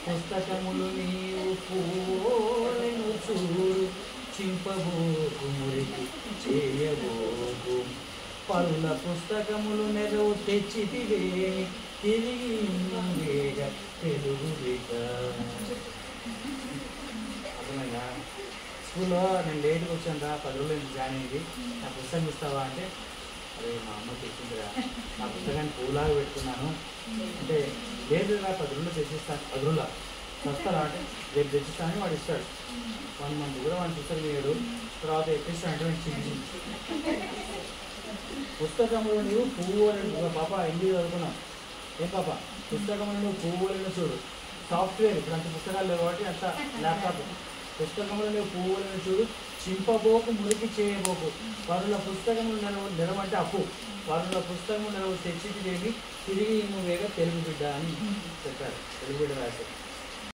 పుస్తకములు నీవు పూలెను చూడు, చింపబోకు మురికి చేయబోకు. పరుల పుస్తకములు నెరవు తెచ్చితివేమి, తిరిగి వేగ తెలుగు బిడ్డ. అర్థమైందా? స్కూల్లో నేను లేట్గా వచ్చాను రా, 10 రోజులు జాయిన్ అయింది, నా పుస్తకం ఇస్తావా అంటే, అరే మా అమ్మ తెచ్చిందిరా, నా పుస్తకాన్ని పూలాగా పెట్టుకున్నాను అంటే, లేదు రా 10 రోజులు తెచ్చిస్తాను. 10 రోజుల వస్తారా అంటే, రేపు తెచ్చిస్తానని వాడు ఇస్తాడు. 1 month కూడా వాడిని పుస్తకం వేయడు, తర్వాత ఎక్కిస్తాడు అంటే చిన్న పుస్తకంలో నువ్వు పువ్వులను పాప ఇంటికి చదువుకున్నావు ఏం పాప, పుస్తకంలో నువ్వు పువ్వులను చూడు. సాఫ్ట్వేర్ ఇప్పుడు అంత పుస్తకాలు లేవు కాబట్టి అంత ల్యాప్టాప్. పుస్తకంలో నువ్వు పువ్వులను చూడు, చింపబోకు మురికి చేయబోకు. పరుల పుస్తకములు నిలవంటే అప్పు, పరుల పుస్తకము నిలవ తెచ్చిదేమి, తిరిగి నువ్వేగా తెలుగు బిడ్డ అని చెప్పాడు. తెలుగు బిడ్డ రాశాడు.